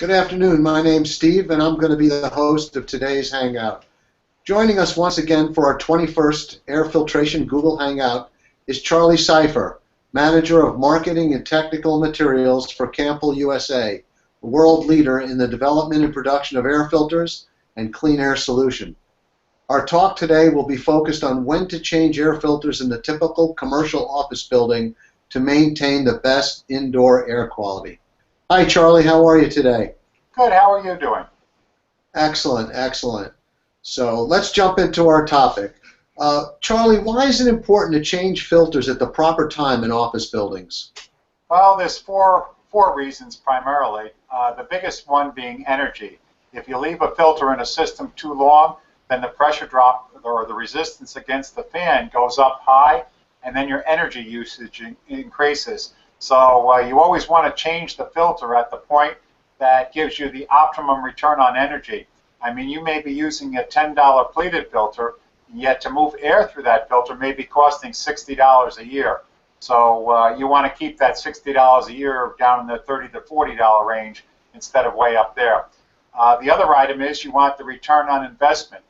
Good afternoon. My name's Steve, and I'm going to be the host of today's Hangout. Joining us once again for our 21st Air Filtration Google Hangout is Charlie Cipher, Manager of Marketing and Technical Materials for Campbell USA, a world leader in the development and production of air filters and clean air solution. Our talk today will be focused on when to change air filters in the typical commercial office building to maintain the best indoor air quality. Hi, Charlie. How are you today? Good. How are you doing? Excellent, excellent. So let's jump into our topic. Charlie, why is it important to change filters at the proper time in office buildings? Well, there's four reasons primarily. The biggest one being energy. If you leave a filter in a system too long, then the pressure drop or the resistance against the fan goes up high, and then your energy usage increases. So you always want to change the filter at the point that gives you the optimum return on energy. I mean, you may be using a $10 pleated filter, yet to move air through that filter may be costing $60 a year. So you want to keep that $60 a year down in the $30 to $40 range instead of way up there. The other item is you want the return on investment.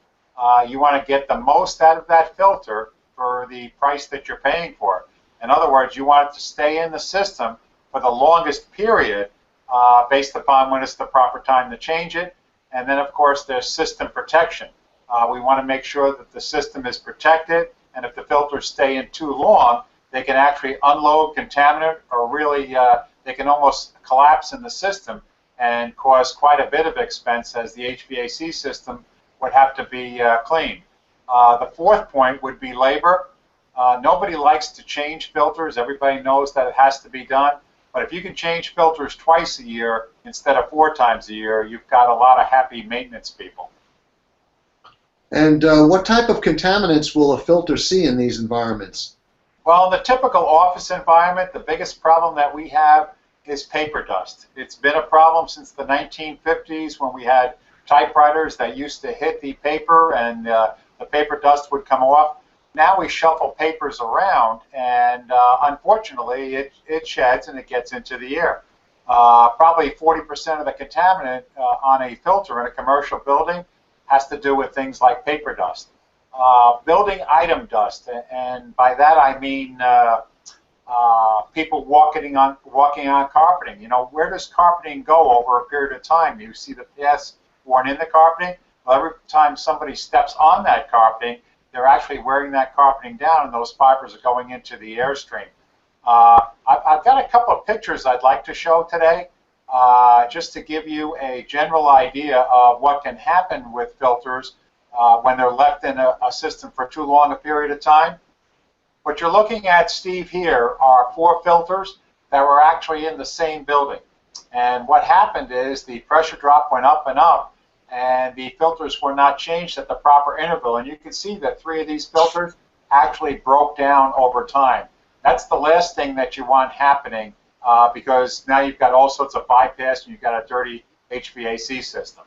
You want to get the most out of that filter for the price that you're paying for it. In other words, you want it to stay in the system for the longest period based upon when it's the proper time to change it. And then, of course, there's system protection. We want to make sure that the system is protected, and if the filters stay in too long, they can actually unload contaminant, or really they can almost collapse in the system and cause quite a bit of expense, as the HVAC system would have to be cleaned. The fourth point would be labor. Nobody likes to change filters. Everybody knows that it has to be done. But if you can change filters twice a year instead of 4 times a year, you've got a lot of happy maintenance people. And what type of contaminants will a filter see in these environments? Well, in the typical office environment, the biggest problem that we have is paper dust. It's been a problem since the 1950s when we had typewriters that used to hit the paper and the paper dust would come off. Now we shuffle papers around, and unfortunately, it sheds and it gets into the air. Probably 40% of the contaminant on a filter in a commercial building has to do with things like paper dust. Building item dust, and by that I mean people walking on carpeting. You know, where does carpeting go over a period of time? You see the paths worn in the carpeting. Well, every time somebody steps on that carpeting, they're actually wearing that carpeting down, and those fibers are going into the airstream. I've got a couple of pictures I'd like to show today, just to give you a general idea of what can happen with filters when they're left in a system for too long a period of time. What you're looking at, Steve, here are 4 filters that were actually in the same building. And what happened is the pressure drop went up and up, and the filters were not changed at the proper interval. And you can see that 3 of these filters actually broke down over time. That's the last thing that you want happening because now you've got all sorts of bypass and you've got a dirty HVAC system.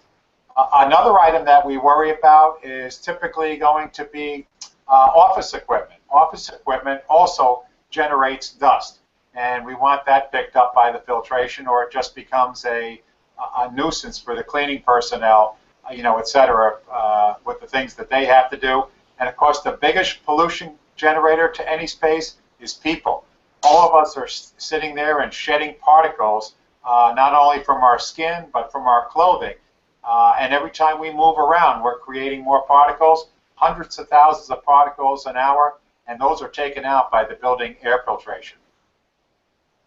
Another item that we worry about is typically going to be office equipment. Office equipment also generates dust, and we want that picked up by the filtration, or it just becomes a nuisance for the cleaning personnel, you know, et cetera, with the things that they have to do. And of course, the biggest pollution generator to any space is people. All of us are sitting there and shedding particles, not only from our skin, but from our clothing. And every time we move around, we're creating more particles, hundreds of thousands of particles an hour, and those are taken out by the building air filtration.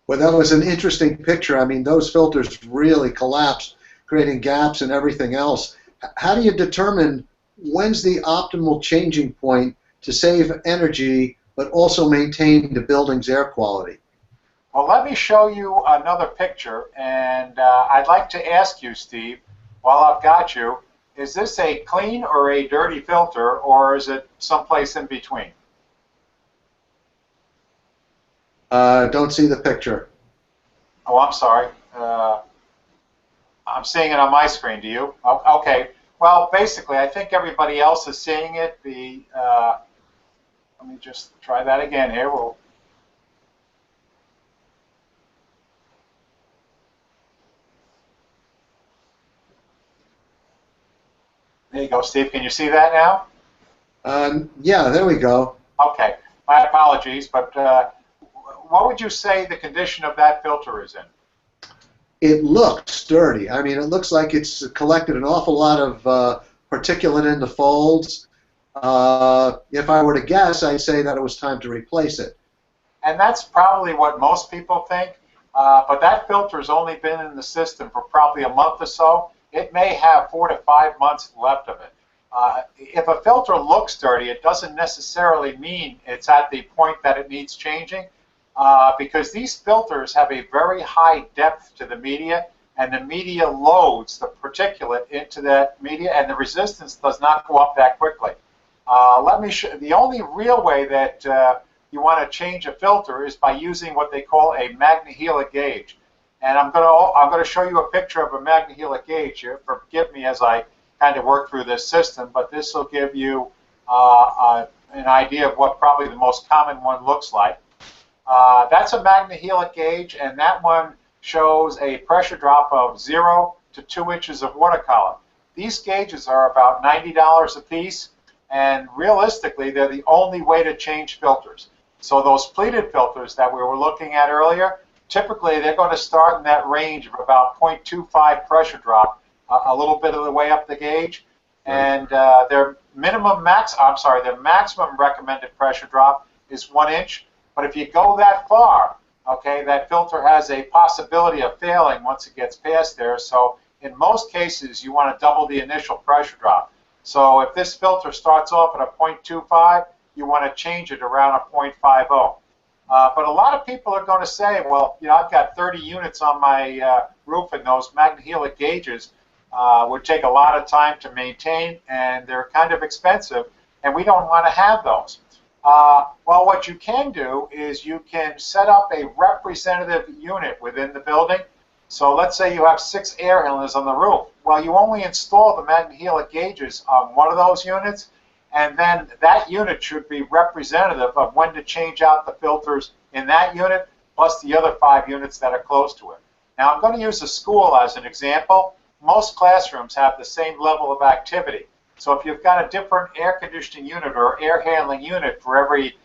Well, that was an interesting picture. I mean, those filters really collapsed, creating gaps and everything else. How do you determine when's the optimal changing point to save energy but also maintain the building's air quality? Well, let me show you another picture, and I'd like to ask you, Steve, while I've got you, is this a clean or a dirty filter, or is it someplace in between? Don't see the picture. Oh, I'm sorry. I'm seeing it on my screen. Do you? Oh, okay. Well, basically, I think everybody else is seeing it. Let me just try that again here. There you go, Steve. Can you see that now? Yeah, there we go. Okay. My apologies, but what would you say the condition of that filter is in? It looks dirty. I mean, it looks like it's collected an awful lot of particulate in the folds. If I were to guess, I'd say that it was time to replace it. And that's probably what most people think, but that filter's only been in the system for probably a month or so. It may have 4 to 5 months left of it. If a filter looks dirty, it doesn't necessarily mean it's at the point that it needs changing, because these filters have a very high depth to the media, and the media loads the particulate into that media, and the resistance does not go up that quickly. Let me show. The only real way that you want to change a filter is by using what they call a magnehelic gauge. And I'm going to show you a picture of a magnehelic gauge here. Forgive me as I kind of work through this system, but this will give you an idea of what probably the most common one looks like. That's a magnehelic gauge, and that one shows a pressure drop of 0 to 2 inches of watercolor. These gauges are about $90 a piece, and realistically, they're the only way to change filters. So those pleated filters that we were looking at earlier, typically they're going to start in that range of about 0.25 pressure drop, a little bit of the way up the gauge, and their maximum recommended pressure drop is 1 inch. But if you go that far, okay, that filter has a possibility of failing once it gets past there. So in most cases, you want to double the initial pressure drop. So if this filter starts off at a 0.25, you want to change it around a 0.50. But a lot of people are going to say, well, I've got 30 units on my roof, and those magnehelic gauges would take a lot of time to maintain, and they're kind of expensive, and we don't want to have those. Well, what you can do is you can set up a representative unit within the building. So let's say you have 6 air handlers on the roof. Well, you only install the magnehelic gauges on one of those units, and then that unit should be representative of when to change out the filters in that unit, plus the other 5 units that are close to it. Now, I'm going to use a school as an example. Most classrooms have the same level of activity. So if you've got a different air conditioning unit or air handling unit for every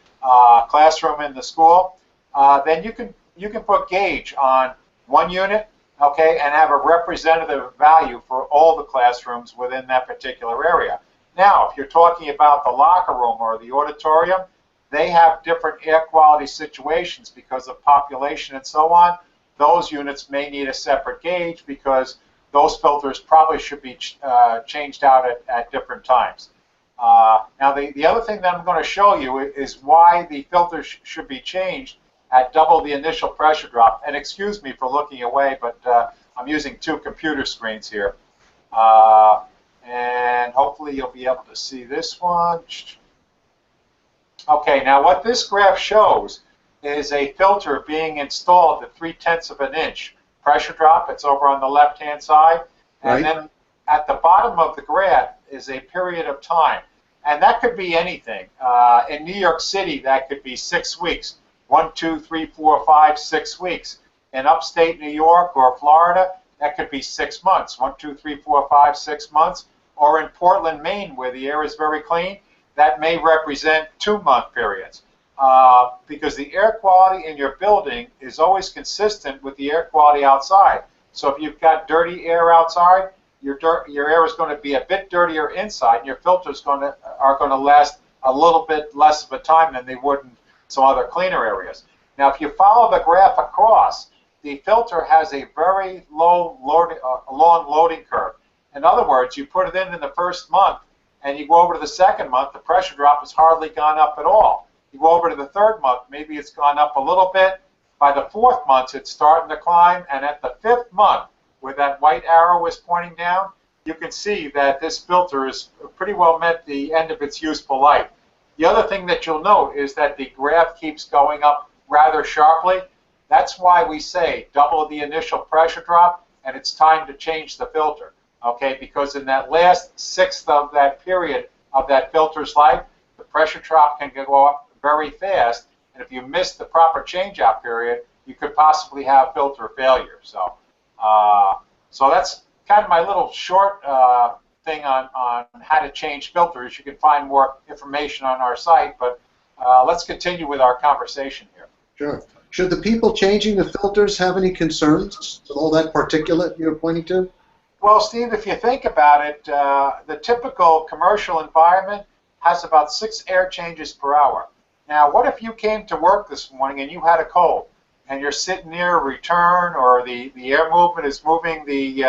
classroom in the school, then you can put gauge on one unit, okay, and have a representative value for all the classrooms within that particular area. Now, if you're talking about the locker room or the auditorium, they have different air quality situations because of population and so on. Those units may need a separate gauge because those filters probably should be changed out at different times. Now, the other thing that I'm going to show you is why the filters should be changed at double the initial pressure drop. And excuse me for looking away, but I'm using 2 computer screens here. And hopefully you'll be able to see this one. Okay, now what this graph shows is a filter being installed at 3/10 of an inch pressure drop. It's over on the left-hand side. And then at the bottom of the graph is a period of time. And that could be anything. In New York City, that could be 6 weeks. 1, 2, 3, 4, 5, 6 weeks. In upstate New York or Florida, that could be 6 months. 1, 2, 3, 4, 5, 6 months. Or in Portland, Maine, where the air is very clean, that may represent 2-month periods. Because the air quality in your building is always consistent with the air quality outside. So if you've got dirty air outside, your air is going to be a bit dirtier inside, and your filters are going to last a little bit less of a time than they would in some other cleaner areas. Now, if you follow the graph across, the filter has a very long loading curve. In other words, you put it in the first month, and you go over to the second month, the pressure drop has hardly gone up at all. You go over to the third month, maybe it's gone up a little bit. By the 4th month, it's starting to climb, and at the 5th month, where that white arrow is pointing down, you can see that this filter is pretty well met the end of its useful life. The other thing that you'll note is that the graph keeps going up rather sharply. That's why we say double the initial pressure drop, and it's time to change the filter. Okay, because in that last 1/6 of that period of that filter's life, the pressure drop can go up very fast, and if you miss the proper change-out period, you could possibly have filter failure. So, so that's kind of my little short thing on how to change filters. You can find more information on our site, but let's continue with our conversation here. Sure. Should the people changing the filters have any concerns with all that particulate you're pointing to? Well, Steve, if you think about it, the typical commercial environment has about 6 air changes per hour. Now, what if you came to work this morning and you had a cold, and you're sitting near a return, or the air movement is moving the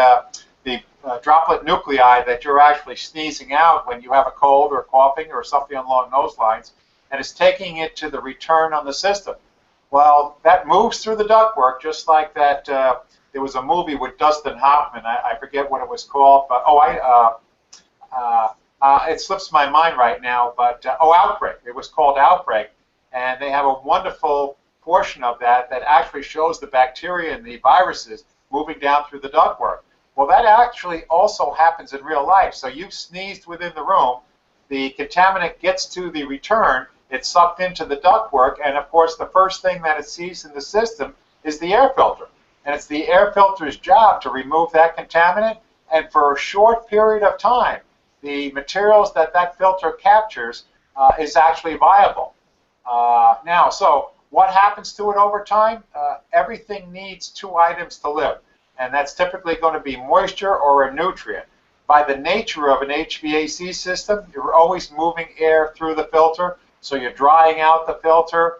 droplet nuclei that you're actually sneezing out when you have a cold or coughing or something along those lines, and it's taking it to the return on the system. Well, that moves through the ductwork just like that. There was a movie with Dustin Hoffman. I forget what it was called, but it slips my mind right now. But Outbreak. It was called Outbreak, and they have a wonderful portion of that actually shows the bacteria and the viruses moving down through the ductwork. Well, that actually also happens in real life. So you've sneezed within the room, the contaminant gets to the return, it's sucked into the ductwork, and of course the first thing that it sees in the system is the air filter. And it's the air filter's job to remove that contaminant, and for a short period of time, the materials that filter captures is actually viable. Now, so what happens to it over time? Everything needs 2 items to live, and that's typically going to be moisture or a nutrient. By the nature of an HVAC system, you're always moving air through the filter, so you're drying out the filter,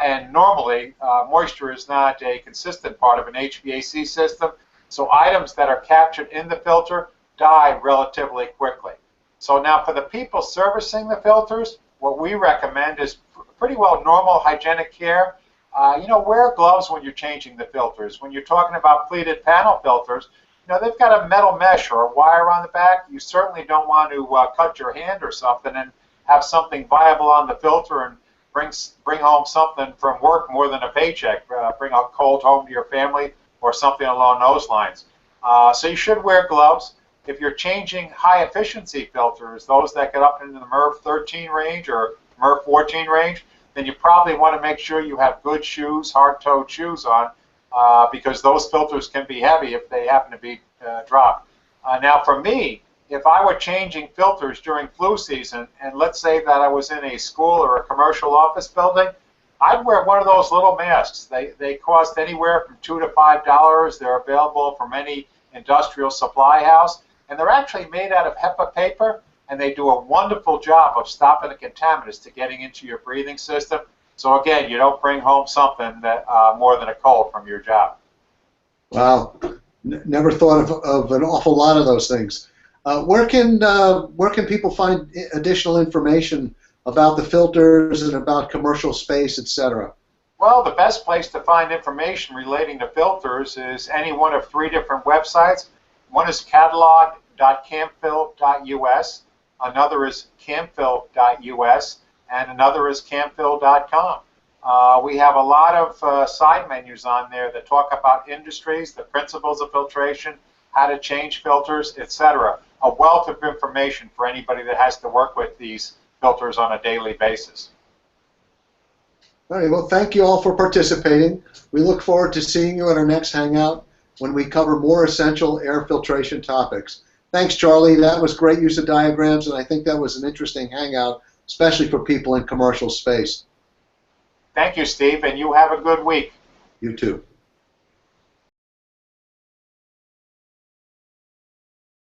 and normally moisture is not a consistent part of an HVAC system, so items that are captured in the filter die relatively quickly. So now for the people servicing the filters, what we recommend is pretty well normal hygienic care. Wear gloves when you're changing the filters. When you're talking about pleated panel filters, they've got a metal mesh or a wire on the back. You certainly don't want to cut your hand or something and have something viable on the filter and bring home something from work more than a paycheck. Bring a cold home to your family or something along those lines. So you should wear gloves. If you're changing high efficiency filters, those that get up into the MERV 13 range or MERV 14 range, then you probably want to make sure you have good shoes, hard-toed shoes on, because those filters can be heavy if they happen to be dropped. Now for me, if I were changing filters during flu season, and let's say that I was in a school or a commercial office building, I'd wear one of those little masks. They cost anywhere from $2 to $5. They're available from any industrial supply house, and they're actually made out of HEPA paper, and they do a wonderful job of stopping the contaminants to getting into your breathing system. So again, you don't bring home something that more than a cold from your job. Wow, never thought of an awful lot of those things. Where can people find additional information about the filters and about commercial space, etc.? Well, the best place to find information relating to filters is any one of 3 different websites. One is catalog.camfill.us, another is camfill.us, and another is camfill.com. We have a lot of side menus on there that talk about industries, the principles of filtration, how to change filters, etc. A wealth of information for anybody that has to work with these filters on a daily basis. All right, well, thank you all for participating. We look forward to seeing you at our next Hangout when we cover more essential air filtration topics. Thanks, Charlie. That was great use of diagrams, and I think that was an interesting Hangout, especially for people in commercial space. Thank you, Steve, and you have a good week. You too.